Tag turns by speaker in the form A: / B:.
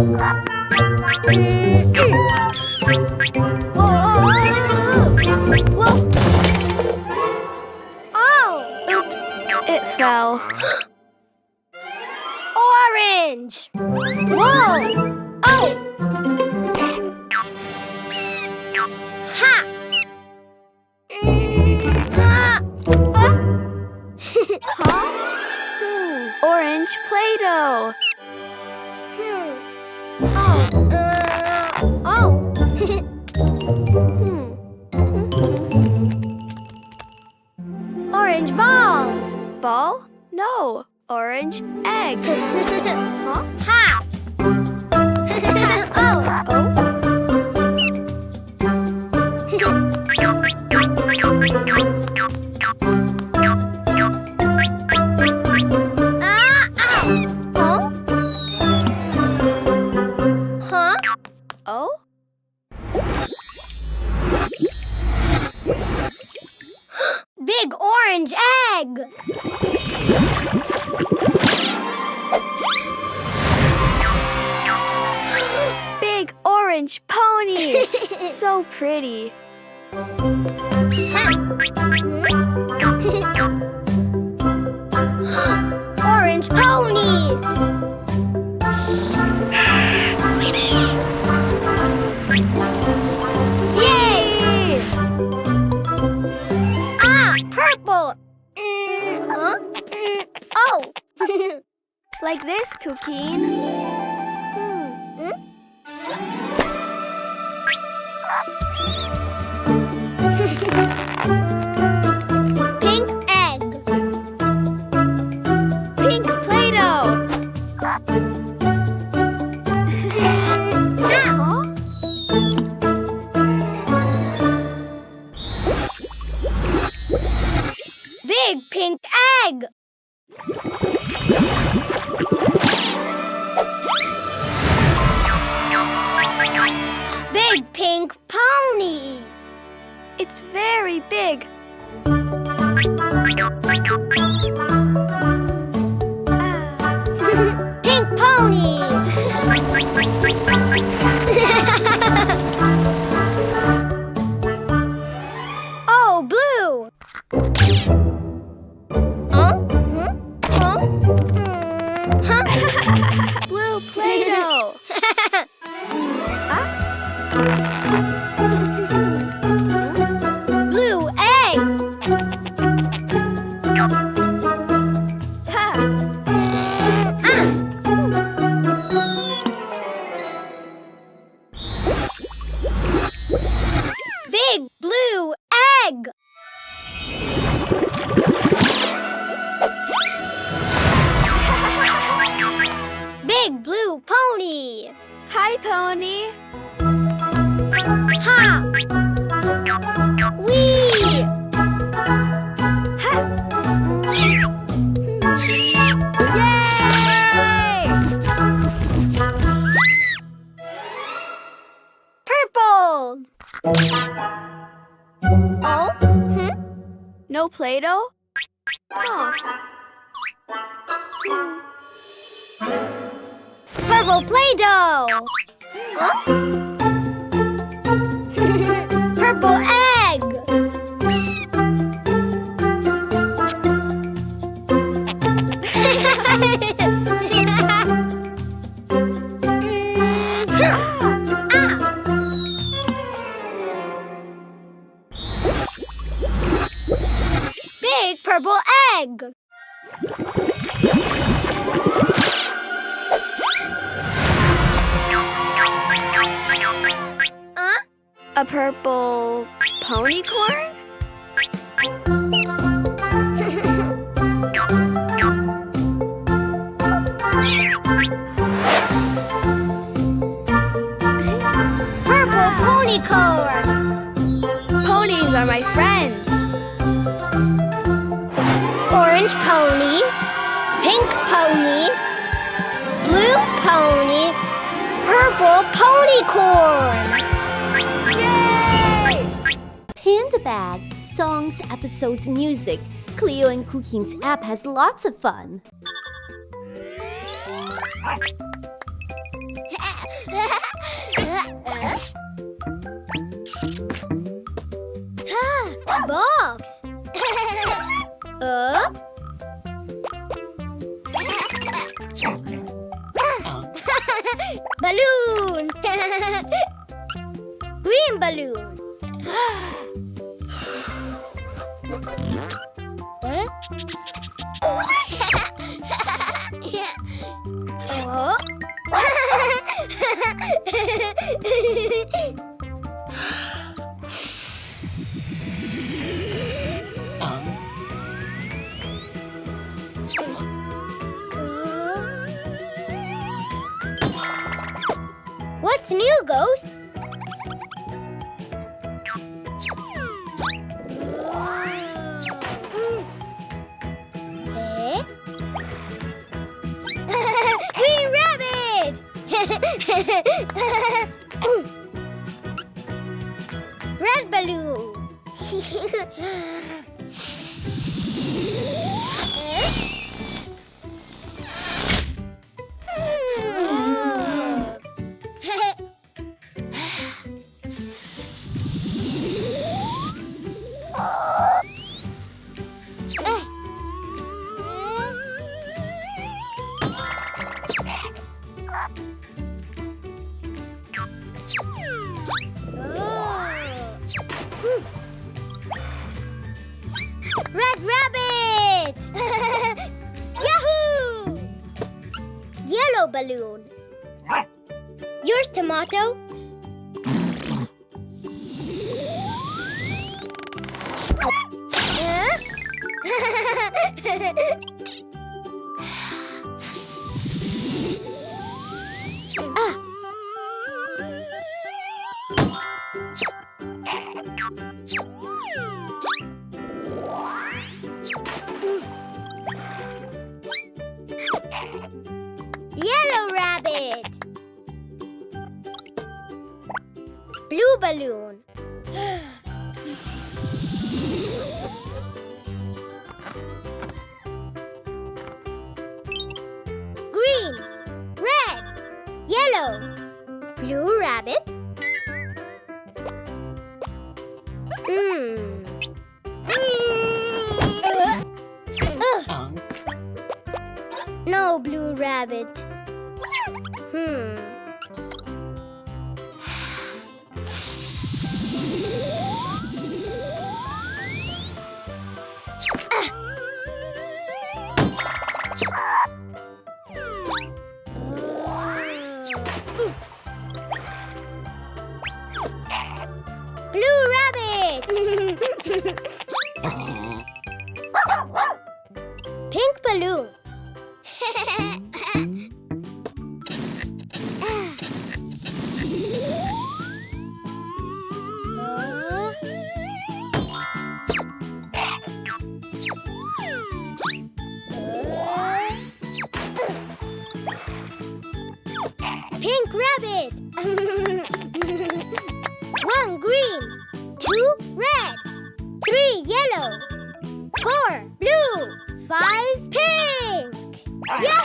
A: Whoa! Oh! Oops, it fell. Orange! Whoa! Oh! Ha! Ha! Huh? Orange Play-Doh. Orange ball. Ball? No. Orange egg. Huh? Ha! Oh. Oh. Oh? Big orange egg! Big orange pony! So pretty. Orange pony! Yay! Ah, purple! Huh? Oh! Like this, Cuquin. Pink egg. Pink Play-Doh. Big pink egg. Big pink pony. It's very big. Pink pony. Oh, blue. Blue Play-Doh. Blue egg. Big blue egg. Big blue pony. Hi, pony. Ha! Wee! Ha! Yay! Purple. Oh? No Play-Doh? Oh. Purple Play-Doh! Huh? Purple egg! Big purple egg! A purple ponycorn? Purple ponycorn! Ponies are my friends. Orange pony, pink pony, blue pony, purple ponycorn!
B: Panda Bag, songs, episodes, music. Cleo and Cuquin's app has lots of fun.
A: Balloon! Green balloon. Huh? Oh. What's new, Ghost? Eh? Green rabbit! Red balloon. Red rabbit! Yahoo! Yellow balloon. Yours, Tomato. Yellow rabbit. Blue balloon. Green, red, yellow. Blue rabbit. No blue rabbit. Blue rabbit. Pink balloon. Pink rabbit. 1 green, 2 red, 3 yellow, 4 blue, 5 pink. Yeah!